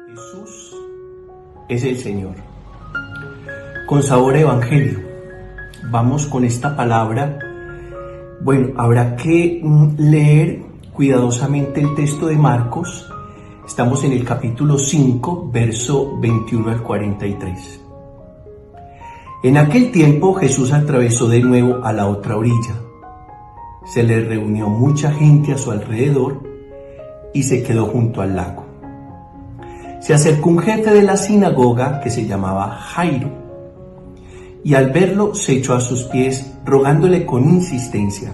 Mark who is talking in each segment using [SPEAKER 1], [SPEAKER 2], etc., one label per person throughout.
[SPEAKER 1] Jesús es el Señor. Con sabor a evangelio. Vamos con esta palabra. Bueno, habrá que leer cuidadosamente el texto de Marcos. Estamos en el capítulo 5, verso 21 al 43. En aquel tiempo Jesús atravesó de nuevo a la otra orilla. Se le reunió mucha gente a su alrededor y se quedó junto al lago. Se acercó un jefe de la sinagoga que se llamaba Jairo, y al verlo se echó a sus pies rogándole con insistencia: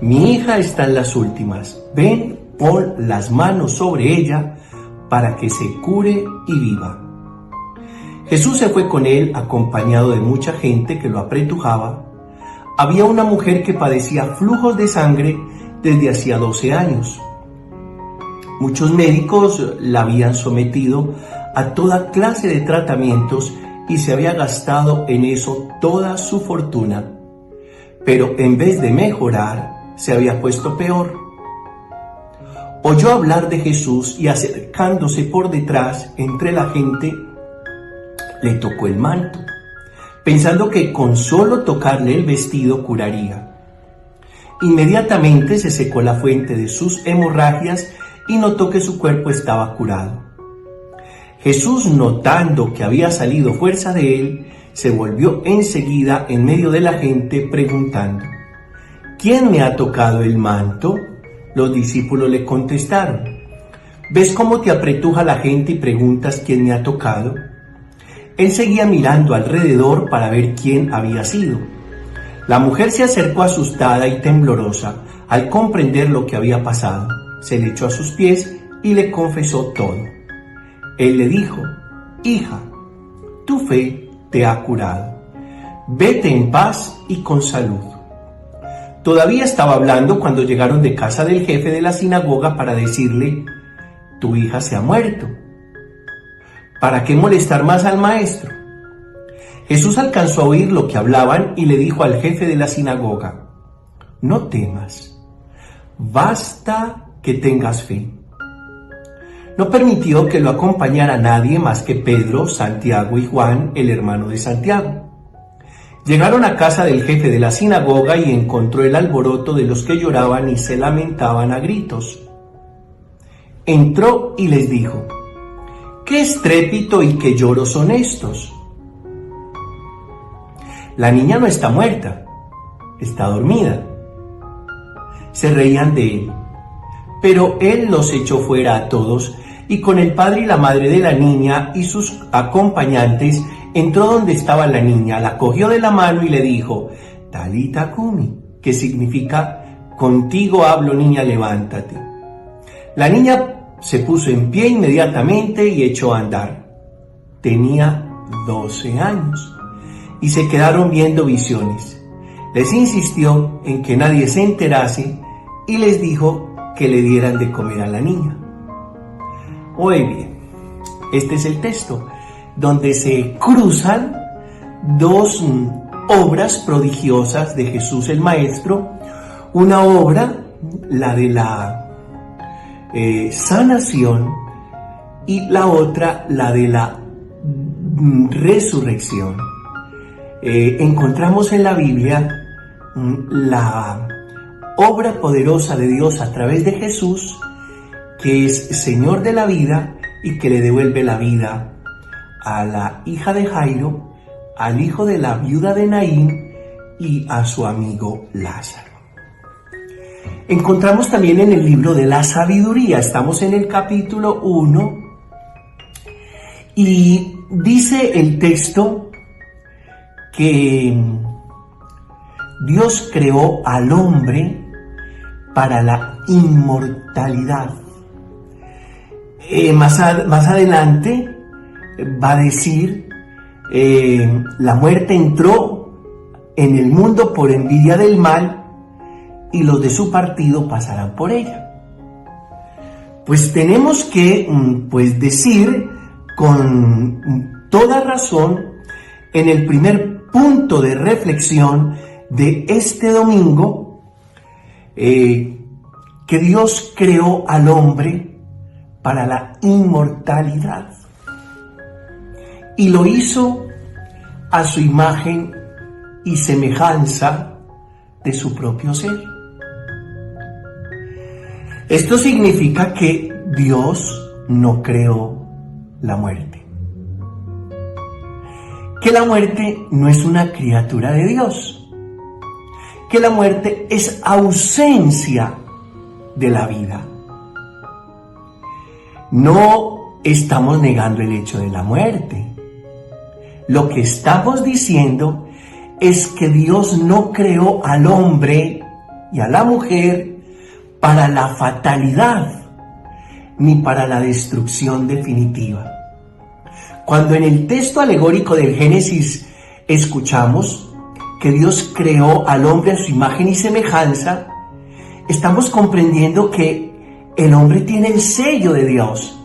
[SPEAKER 1] mi hija está en las últimas, ven, pon las manos sobre ella para que se cure y viva. Jesús se fue con él acompañado de mucha gente que lo apretujaba. Había una mujer que padecía flujos de sangre desde hacía 12 años. Muchos médicos la habían sometido a toda clase de tratamientos y se había gastado en eso toda su fortuna. Pero en vez de mejorar, se había puesto peor. Oyó hablar de Jesús y acercándose por detrás entre la gente, le tocó el manto, pensando que con solo tocarle el vestido curaría. Inmediatamente se secó la fuente de sus hemorragias y notó que su cuerpo estaba curado. Jesús, notando que había salido fuerza de él, se volvió enseguida en medio de la gente preguntando: ¿quién me ha tocado el manto? Los discípulos le contestaron: ¿ves cómo te apretuja la gente y preguntas quién me ha tocado? Él seguía mirando alrededor para ver quién había sido. La mujer se acercó asustada y temblorosa al comprender lo que había pasado. Se le echó a sus pies y le confesó todo. Él le dijo: hija, tu fe te ha curado. Vete en paz y con salud. Todavía estaba hablando cuando llegaron de casa del jefe de la sinagoga para decirle: tu hija se ha muerto. ¿Para qué molestar más al maestro? Jesús alcanzó a oír lo que hablaban y le dijo al jefe de la sinagoga: no temas, basta que tengas fe. No permitió que lo acompañara nadie más que Pedro, Santiago y Juan, el hermano de Santiago. Llegaron a casa del jefe de la sinagoga y encontró el alboroto de los que lloraban y se lamentaban a gritos. Entró y les dijo: ¿qué estrépito y qué lloro son estos? La niña no está muerta, está dormida. Se reían de él. Pero él los echó fuera a todos y con el padre y la madre de la niña y sus acompañantes entró donde estaba la niña, la cogió de la mano y le dijo: Talita Kumi, que significa contigo hablo niña, levántate. La niña se puso en pie inmediatamente y echó a andar. Tenía 12 años y se quedaron viendo visiones. Les insistió en que nadie se enterase y les dijo que le dieran de comer a la niña. Muy bien, este es el texto donde se cruzan dos obras prodigiosas de Jesús el Maestro. Una obra, la de la sanación, y la otra, la de la resurrección. Encontramos en la Biblia la obra poderosa de Dios a través de Jesús, que es Señor de la vida y que le devuelve la vida a la hija de Jairo, al hijo de la viuda de Naín y a su amigo Lázaro. Encontramos también en el libro de la sabiduría, estamos en el capítulo 1 y dice el texto que Dios creó al hombre para la inmortalidad. Más adelante va a decir: la muerte entró en el mundo por envidia del mal y los de su partido pasarán por ella. Pues tenemos que decir con toda razón, en el primer punto de reflexión de este domingo, que Dios creó al hombre para la inmortalidad. Y lo hizo a su imagen y semejanza de su propio ser. Esto significa que Dios no creó la muerte. Que la muerte no es una criatura de Dios. Que la muerte es ausencia de la vida. No estamos negando el hecho de la muerte. Lo que estamos diciendo es que Dios no creó al hombre y a la mujer para la fatalidad ni para la destrucción definitiva. Cuando en el texto alegórico del Génesis escuchamos que Dios creó al hombre a su imagen y semejanza, estamos comprendiendo que el hombre tiene el sello de Dios,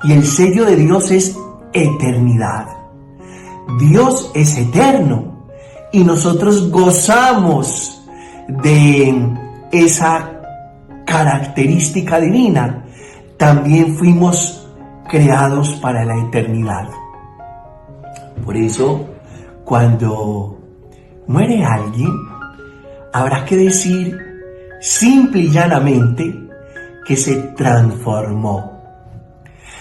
[SPEAKER 1] y el sello de Dios es eternidad. Dios es eterno y nosotros gozamos de esa característica divina. También fuimos creados para la eternidad. Por eso, cuando muere alguien, habrá que decir simple y llanamente que se transformó.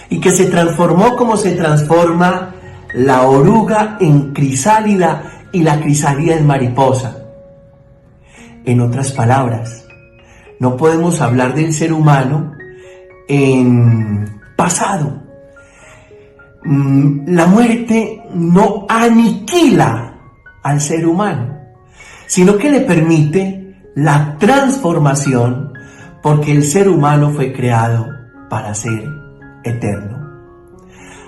[SPEAKER 1] Y que se transformó como se transforma la oruga en crisálida y la crisálida en mariposa. En otras palabras, no podemos hablar del ser humano en pasado. La muerte no aniquila al ser humano, sino que le permite la transformación, porque el ser humano fue creado para ser eterno.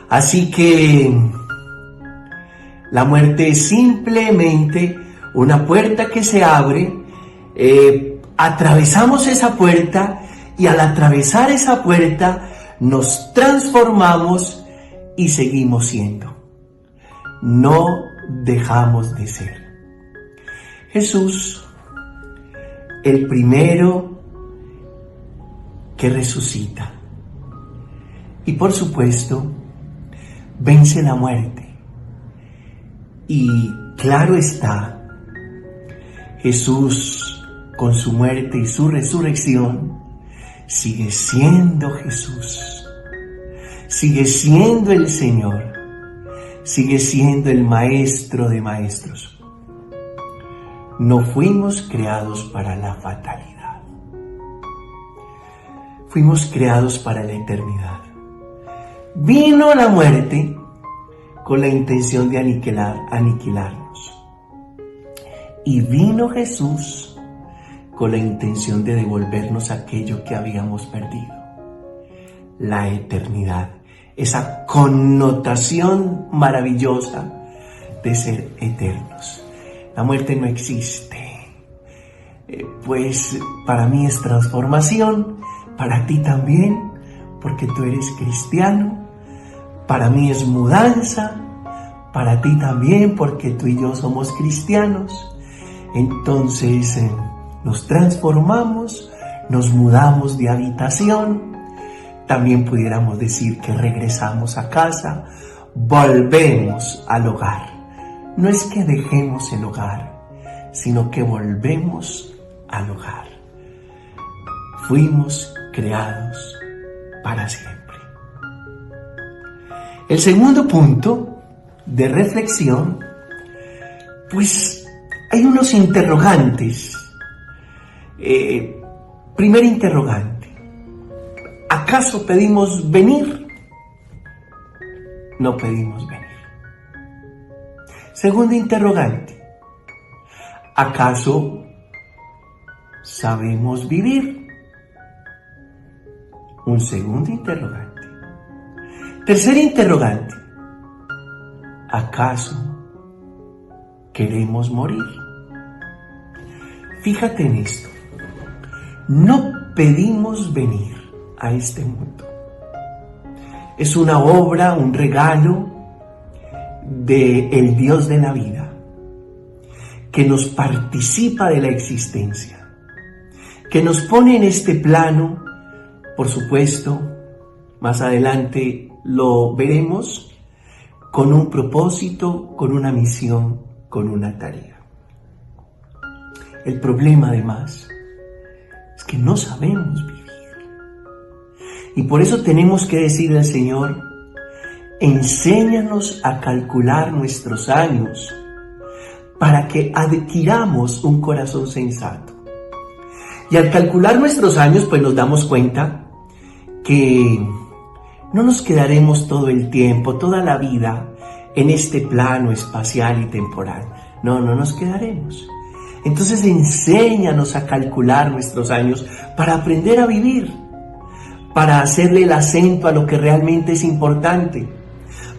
[SPEAKER 1] Así que la muerte es simplemente una puerta que se abre, atravesamos esa puerta y al atravesar esa puerta nos transformamos y seguimos siendo. No dejamos de ser. Jesús, el primero que resucita. Y por supuesto, vence la muerte. Y claro está, Jesús, con su muerte y su resurrección, sigue siendo Jesús. Sigue siendo el Señor. Sigue siendo el Maestro de maestros. No fuimos creados para la fatalidad. Fuimos creados para la eternidad. Vino la muerte con la intención de aniquilarnos. Y vino Jesús con la intención de devolvernos aquello que habíamos perdido. La eternidad. Esa connotación maravillosa de ser eternos. La muerte no existe. Pues para mí es transformación, para ti también, porque tú eres cristiano. Para mí es mudanza, para ti también, porque tú y yo somos cristianos. Entonces nos transformamos, nos mudamos de habitación. También pudiéramos decir que regresamos a casa, volvemos al hogar. No es que dejemos el hogar, sino que volvemos al hogar. Fuimos creados para siempre. El segundo punto de reflexión, pues hay unos interrogantes. Primer interrogante. ¿Acaso pedimos venir? No pedimos venir. Segundo interrogante. ¿Acaso sabemos vivir? Un segundo interrogante. Tercer interrogante. ¿Acaso queremos morir? Fíjate en esto. No pedimos venir a este mundo. Es una obra, un regalo del Dios de la vida, que nos participa de la existencia, que nos pone en este plano, por supuesto, Más adelante lo veremos con un propósito, con una misión, con una tarea. El problema además es que no sabemos vivir. Y por eso tenemos que decirle al Señor, enséñanos a calcular nuestros años para que adquiramos un corazón sensato. Y al calcular nuestros años, pues nos damos cuenta que no nos quedaremos todo el tiempo, toda la vida en este plano espacial y temporal. No nos quedaremos. Entonces enséñanos a calcular nuestros años para aprender a vivir, para hacerle el acento a lo que realmente es importante,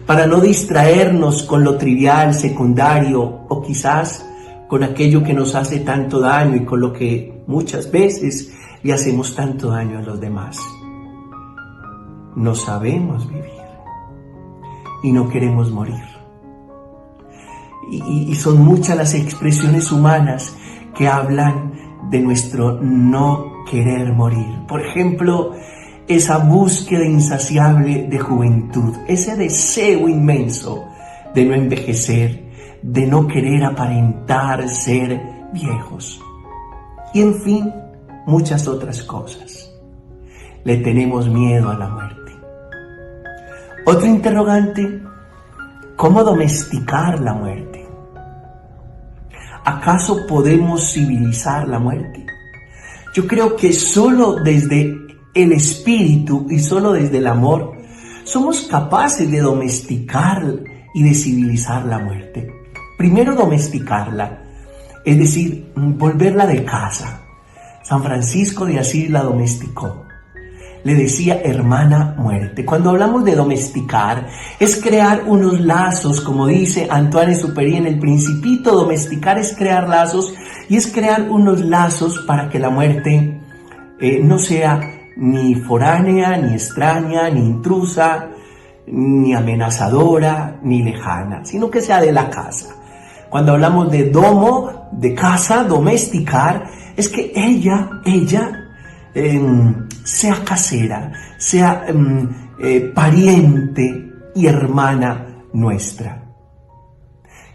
[SPEAKER 1] para no distraernos con lo trivial, secundario o quizás con aquello que nos hace tanto daño y con lo que muchas veces le hacemos tanto daño a los demás. No sabemos vivir y no queremos morir. Y son muchas las expresiones humanas que hablan de nuestro no querer morir. Por ejemplo, esa búsqueda insaciable de juventud, ese deseo inmenso de no envejecer, de no querer aparentar ser viejos. Y en fin, muchas otras cosas. Le tenemos miedo a la muerte. Otro interrogante, ¿cómo domesticar la muerte? ¿Acaso podemos civilizar la muerte? Yo creo que solo desde el espíritu y solo desde el amor somos capaces de domesticar y de civilizar la muerte. Primero domesticarla, es decir, volverla de casa. San Francisco de Asís la domesticó. Le decía hermana muerte. Cuando hablamos de domesticar, es crear unos lazos, como dice Antoine Exupéry en El Principito. Domesticar es crear lazos y es crear unos lazos para que la muerte no sea ni foránea, ni extraña, ni intrusa, ni amenazadora, ni lejana, sino que sea de la casa. Cuando hablamos de domo, de casa, domesticar, es que ella sea casera, sea pariente y hermana nuestra.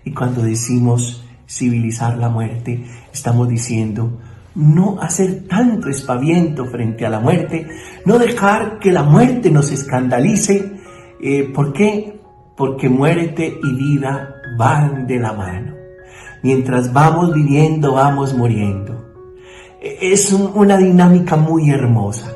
[SPEAKER 1] Y cuando decimos civilizar la muerte, estamos diciendo no hacer tanto espaviento frente a la muerte, no dejar que la muerte nos escandalice. ¿Por qué? Porque muerte y vida van de la mano. Mientras vamos viviendo, vamos muriendo. Es una dinámica muy hermosa.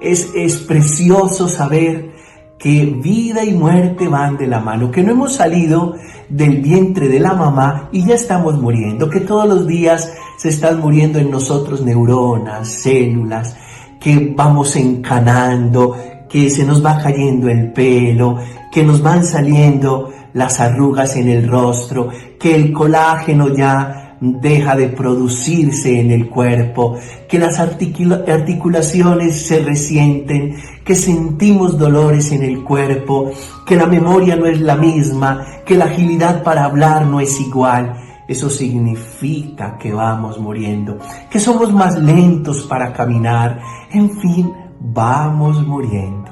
[SPEAKER 1] Es precioso saber que vida y muerte van de la mano, que no hemos salido del vientre de la mamá y ya estamos muriendo, que todos los días se están muriendo en nosotros neuronas, células, que vamos encanando, que se nos va cayendo el pelo, que nos van saliendo las arrugas en el rostro, que el colágeno ya deja de producirse en el cuerpo, que las articulaciones se resienten, que sentimos dolores en el cuerpo, que la memoria no es la misma, que la agilidad para hablar no es igual. Eso significa que vamos muriendo, que somos más lentos para caminar, en fin, vamos muriendo.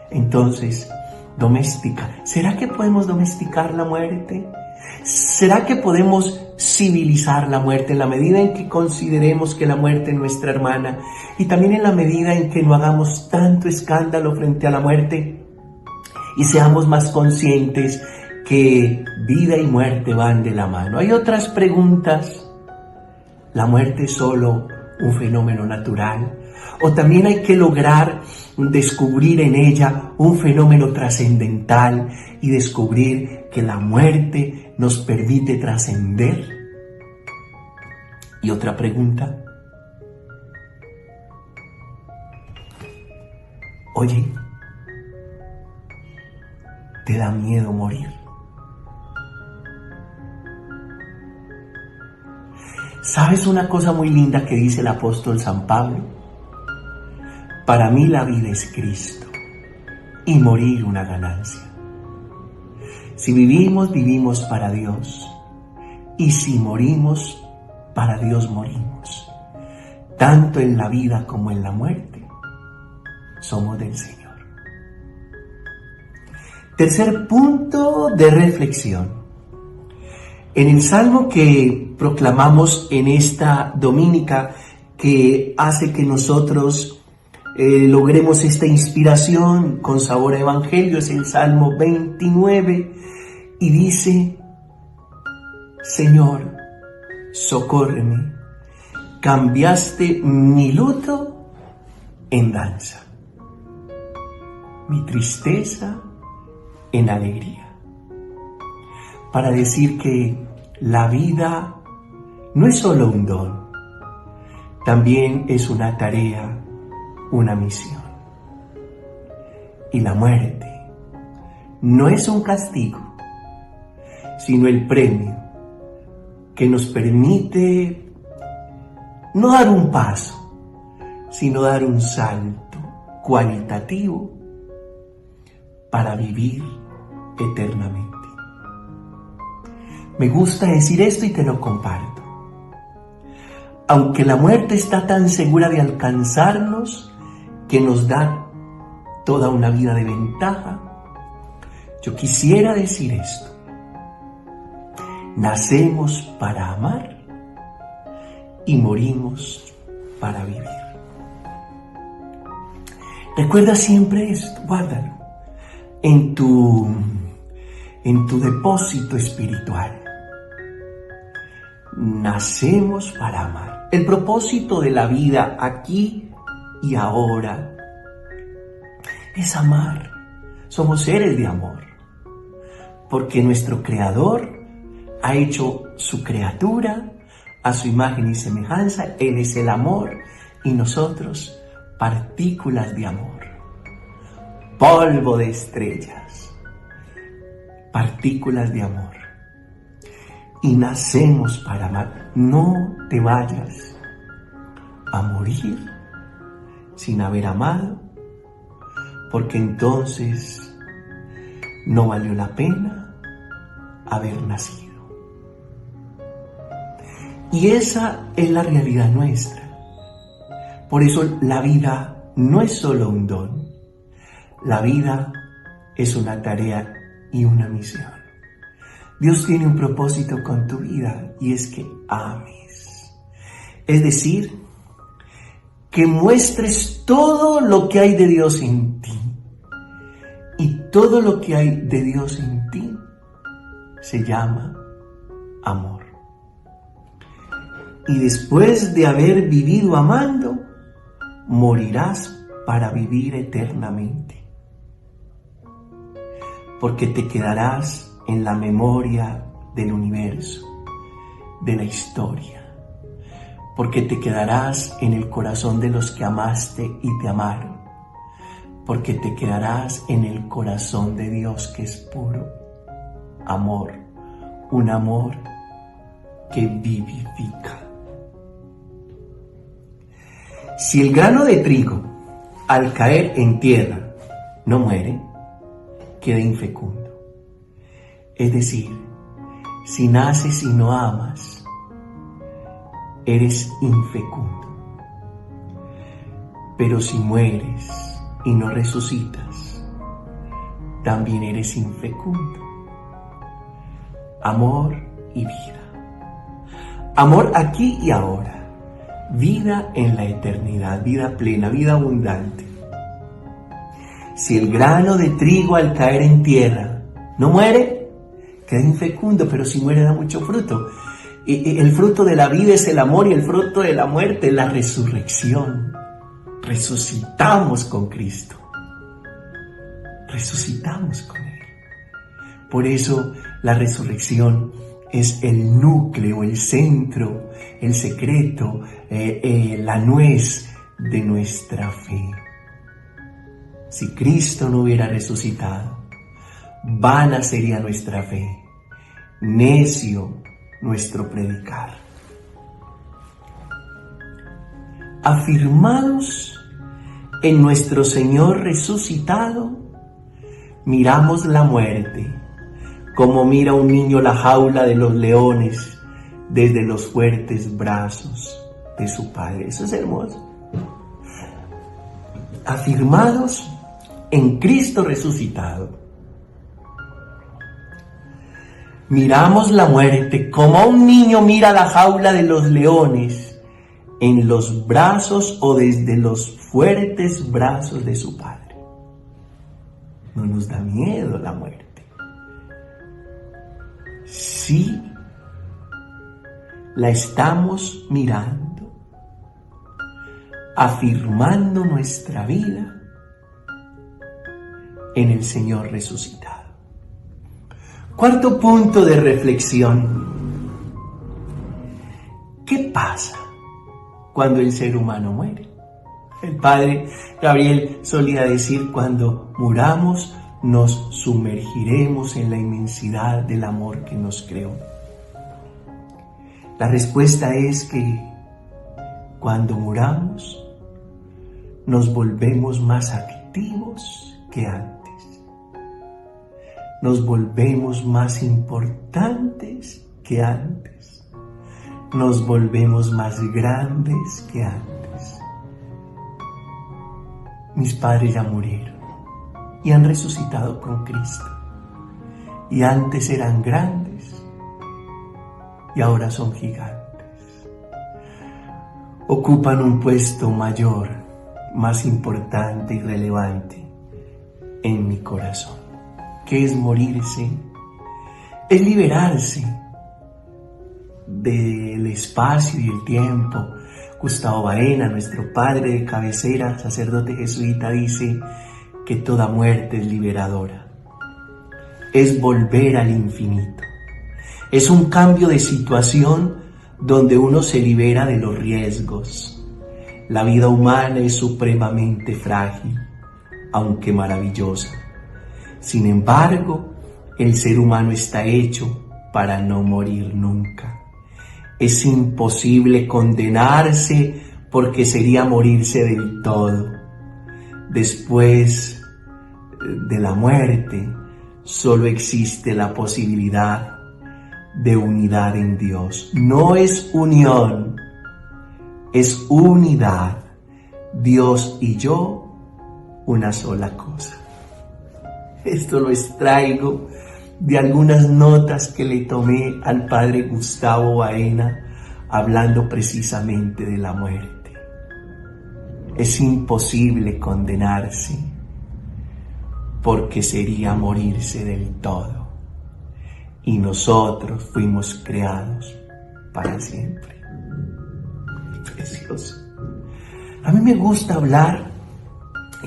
[SPEAKER 1] Entonces, doméstica. ¿Será que podemos domesticar la muerte? ¿Será que podemos civilizar la muerte en la medida en que consideremos que la muerte es nuestra hermana y también en la medida en que no hagamos tanto escándalo frente a la muerte y seamos más conscientes que vida y muerte van de la mano? Hay otras preguntas. ¿La muerte es solo un fenómeno natural? ¿O también hay que lograr descubrir en ella un fenómeno trascendental y descubrir que la muerte nos permite trascender? Y otra pregunta. Oye, ¿te da miedo morir? ¿Sabes una cosa muy linda que dice el apóstol San Pablo? Para mí la vida es Cristo y morir una ganancia. Si vivimos, vivimos para Dios. Y si morimos, para Dios morimos. Tanto en la vida como en la muerte. somos del Señor. Tercer punto de reflexión. En el salmo que proclamamos en esta dominica, que hace que nosotros logremos esta inspiración con sabor a evangelio, es el Salmo 29, y dice: Señor, socórreme, cambiaste mi luto en danza, mi tristeza en alegría. Para decir que la vida no es solo un don, también es una tarea, una misión. Y la muerte no es un castigo, sino el premio que nos permite no dar un paso, sino dar un salto cualitativo para vivir eternamente. Me gusta decir esto y te lo comparto. Aunque la muerte está tan segura de alcanzarnos que nos da toda una vida de ventaja, yo quisiera decir esto: nacemos para amar y morimos para vivir. Recuerda siempre esto, guárdalo en tu depósito espiritual. Nacemos para amar. El propósito de la vida aquí y ahora es amar. Somos seres de amor, porque nuestro Creador ha hecho su criatura a su imagen y semejanza. Él es el amor y nosotros partículas de amor, polvo de estrellas, partículas de amor. Y nacemos para amar. No te vayas a morir sin haber amado, porque entonces no valió la pena haber nacido. Y esa es la realidad nuestra. Por eso la vida no es solo un don. La vida es una tarea y una misión. Dios tiene un propósito con tu vida, y es que ames. Es decir, que muestres todo lo que hay de Dios en ti. Y todo lo que hay de Dios en ti se llama amor. Y después de haber vivido amando, morirás para vivir eternamente. Porque te quedarás en la memoria del universo, de la historia. Porque te quedarás en el corazón de los que amaste y te amaron. Porque te quedarás en el corazón de Dios, que es puro amor, un amor que vivifica. Si el grano de trigo, al caer en tierra, no muere, queda infecundo. Es decir, si naces y no amas, eres infecundo. Pero si mueres y no resucitas, también eres infecundo. Amor y vida. Amor aquí y ahora. Vida en la eternidad, vida plena, vida abundante. Si el grano de trigo al caer en tierra no muere, queda infecundo, pero si muere da mucho fruto. El fruto de la vida es el amor, y el fruto de la muerte es la resurrección. Resucitamos con Cristo. Resucitamos con Él. Por eso la resurrección es el núcleo, el centro, el secreto, la nuez de nuestra fe. Si Cristo no hubiera resucitado, vana sería nuestra fe, necio nuestro predicar. Afirmados en nuestro Señor resucitado, miramos la muerte como mira un niño la jaula de los leones desde los fuertes brazos de su Padre. Eso es hermoso. afirmados en Cristo resucitado. Miramos la muerte como un niño mira la jaula de los leones en los brazos o desde los fuertes brazos de su padre. No nos da miedo la muerte. Sí, la estamos mirando, afirmando nuestra vida en el Señor resucitado. Cuarto punto de reflexión. ¿Qué pasa cuando el ser humano muere? El padre Gabriel solía decir: cuando muramos nos sumergiremos en la inmensidad del amor que nos creó. La respuesta es que cuando muramos nos volvemos más activos que antes. Nos volvemos más importantes que antes. Nos volvemos más grandes que antes. Mis padres ya murieron y han resucitado con Cristo. Y antes eran grandes y ahora son gigantes. Ocupan un puesto mayor, más importante y relevante en mi corazón. ¿Qué es morirse? Es liberarse del espacio y el tiempo. Gustavo Baena, nuestro padre de cabecera, sacerdote jesuita, dice que toda muerte es liberadora. Es volver al infinito. Es un cambio de situación donde uno se libera de los riesgos. La vida humana es supremamente frágil, aunque maravillosa. Sin embargo, el ser humano está hecho para no morir nunca. Es imposible condenarse porque sería morirse del todo. Después de la muerte, solo existe la posibilidad de unidad en Dios. No es unión, es unidad. Dios y yo, una sola cosa. Esto lo extraigo de algunas notas que le tomé al padre Gustavo Baena hablando precisamente de la muerte. Es imposible condenarse porque sería morirse del todo. Y nosotros fuimos creados para siempre. Precioso. A mí me gusta hablar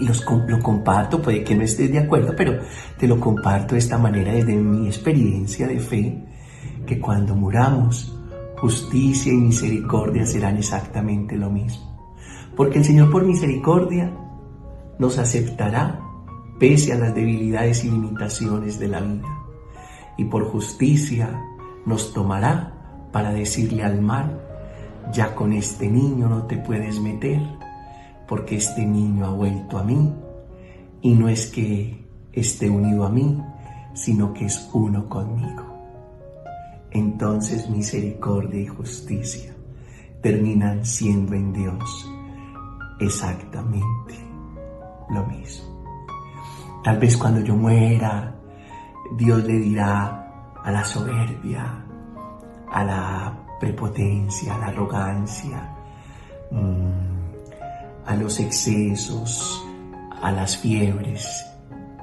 [SPEAKER 1] y lo comparto, puede que no estés de acuerdo, pero te lo comparto de esta manera desde mi experiencia de fe, que cuando muramos, justicia y misericordia serán exactamente lo mismo. Porque el Señor por misericordia nos aceptará pese a las debilidades y limitaciones de la vida. Y por justicia nos tomará para decirle al mal: ya con este niño no te puedes meter, porque este niño ha vuelto a mí, y no es que esté unido a mí, sino que es uno conmigo. Entonces misericordia y justicia terminan siendo en Dios exactamente lo mismo. Tal vez cuando yo muera, Dios le dirá a la soberbia, a la prepotencia, a la arrogancia, a los excesos, a las fiebres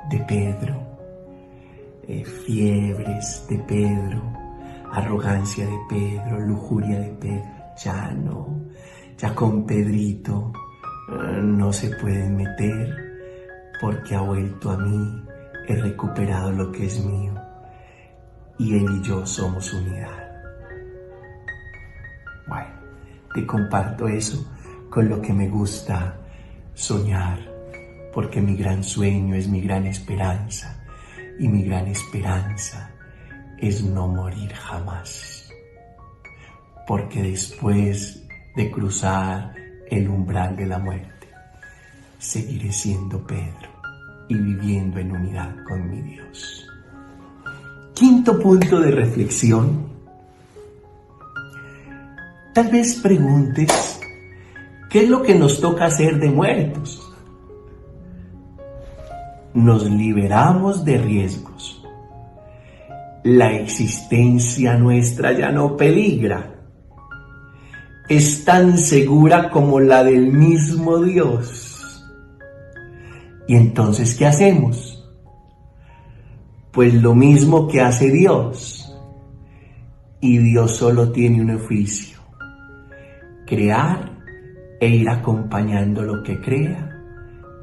[SPEAKER 1] de Pedro, arrogancia de Pedro, lujuria de Pedro, ya con Pedrito no se pueden meter porque ha vuelto a mí, he recuperado lo que es mío y él y yo somos unidad. Bueno, te comparto eso con lo que me gusta soñar, porque mi gran sueño es mi gran esperanza, y mi gran esperanza es no morir jamás, porque después de cruzar el umbral de la muerte, seguiré siendo Pedro y viviendo en unidad con mi Dios. Quinto punto de reflexión. Tal vez preguntes: ¿qué es lo que nos toca hacer de muertos? nos liberamos de riesgos. La existencia nuestra ya no peligra. Es tan segura como la del mismo Dios. ¿Y entonces qué hacemos? Pues lo mismo que hace Dios. Y Dios solo tiene un oficio: crear e ir acompañando lo que crea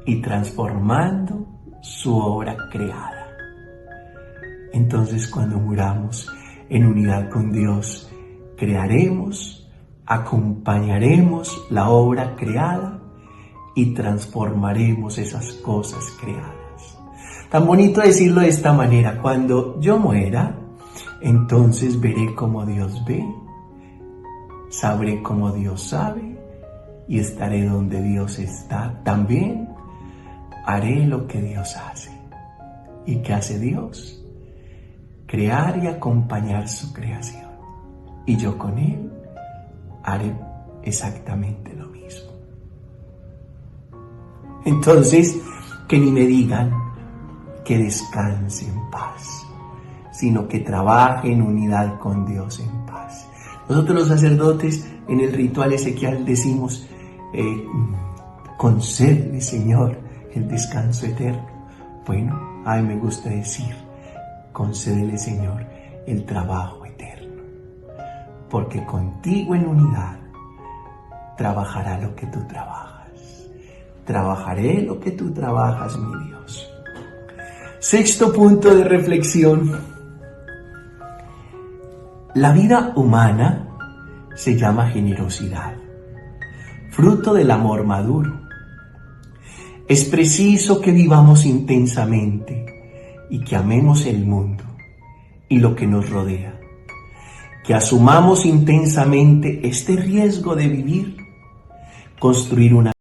[SPEAKER 1] y transformando su obra creada. Entonces, cuando muramos en unidad con Dios, crearemos, acompañaremos la obra creada y transformaremos esas cosas creadas. Tan bonito decirlo de esta manera: cuando yo muera, entonces veré como Dios ve, sabré como Dios sabe y estaré donde Dios está. También haré lo que Dios hace. ¿Y qué hace Dios? Crear y acompañar su creación. Y yo con Él haré exactamente lo mismo. Entonces, que ni me digan que descanse en paz, sino que trabaje en unidad con Dios en paz. Nosotros los sacerdotes en el ritual ezequial decimos: concédele, Señor, el descanso eterno. Bueno, a mí me gusta decir: concédele, Señor, el trabajo eterno, porque contigo en unidad trabajará lo que tú trabajas. Trabajaré lo que tú trabajas, mi Dios. Sexto punto de reflexión. La vida humana se llama generosidad, fruto del amor maduro. Es preciso que vivamos intensamente y que amemos el mundo y lo que nos rodea, que asumamos intensamente este riesgo de vivir, construir una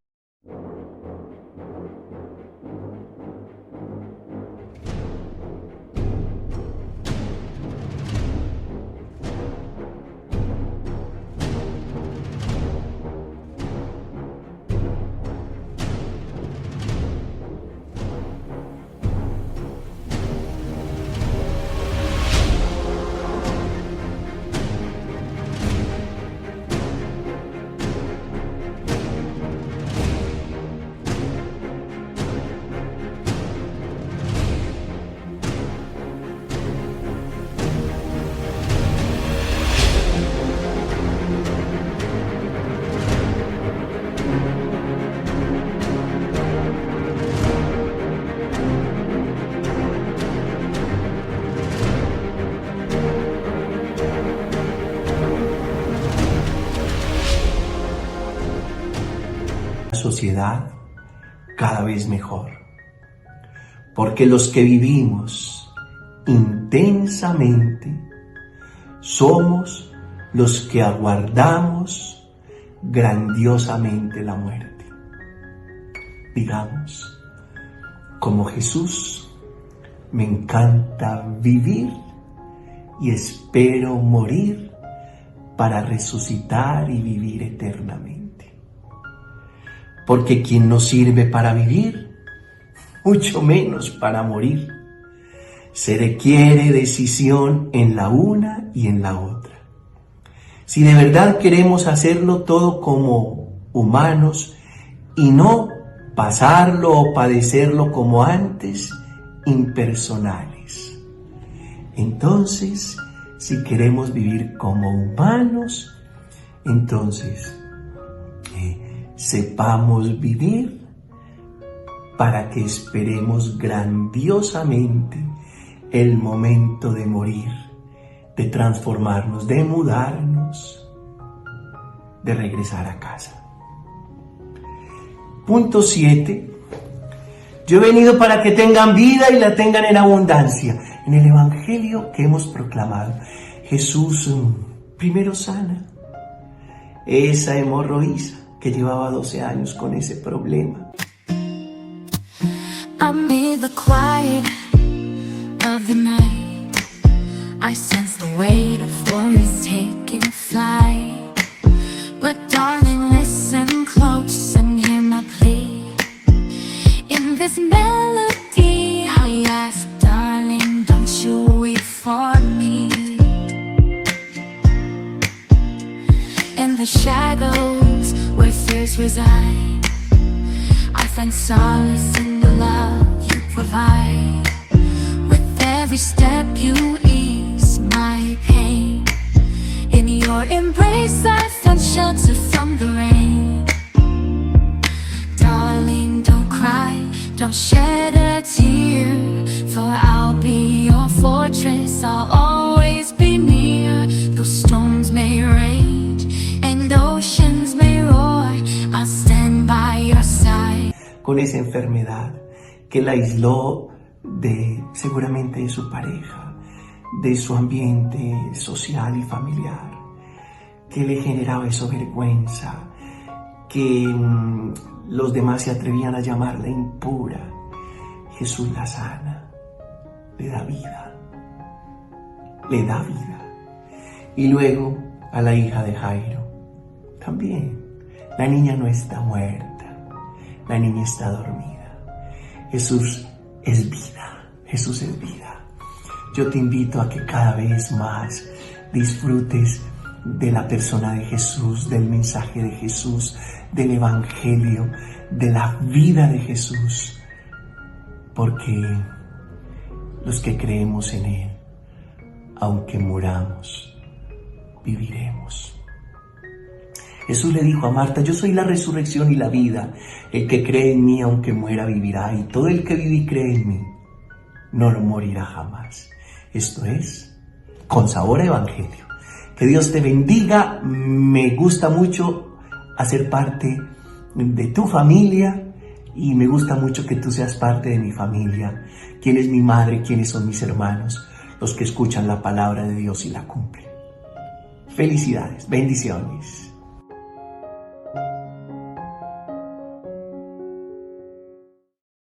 [SPEAKER 1] sociedad cada vez mejor, porque los que vivimos intensamente somos los que aguardamos grandiosamente la muerte. Digamos, como Jesús, me encanta vivir y espero morir para resucitar y vivir eternamente. Porque quien no sirve para vivir, mucho menos para morir. Se requiere decisión en la una y en la otra. Si de verdad queremos hacerlo todo como humanos y no pasarlo o padecerlo como antes, impersonales. Entonces, si queremos vivir como humanos, entonces sepamos vivir para que esperemos grandiosamente el momento de morir, de transformarnos, de mudarnos, de regresar a casa. Punto 7. Yo he venido para que tengan vida y la tengan en abundancia. En el Evangelio que hemos proclamado, Jesús primero sana esa hemorroísa que llevaba 12 años con ese problema.
[SPEAKER 2] Amid the quiet of the night, I sense the weight of worries taking flight. But darling, listen close and hear my plea. In this melody reside. I find solace in the love you provide. With every step you ease my pain. In your embrace I found shelter from the rain. Darling, don't cry, don't shed a tear, for I'll be your fortress, I'll always be near. Though storms may rage and oceans may roar, I'll stand by your side.
[SPEAKER 1] Con esa enfermedad que la aisló seguramente de su pareja, de su ambiente social y familiar, que le generaba eso vergüenza, que los demás se atrevían a llamarla impura. Jesús la sana, le da vida, le da vida. Y luego a la hija de Jairo, también, la niña no está muerta, la niña está dormida. Jesús es vida, Jesús es vida. Yo te invito a que cada vez más disfrutes de la persona de Jesús, del mensaje de Jesús, del Evangelio, de la vida de Jesús, porque los que creemos en Él, aunque muramos, viviremos. Jesús le dijo a Marta: yo soy la resurrección y la vida, el que cree en mí aunque muera vivirá, y todo el que vive y cree en mí no lo morirá jamás. Esto es Con Sabor a Evangelio. Que Dios te bendiga. Me gusta mucho hacer parte de tu familia y me gusta mucho que tú seas parte de mi familia. ¿Quién es mi madre? ¿Quiénes son mis hermanos? Los que escuchan la palabra de Dios y la cumplen. Felicidades, bendiciones.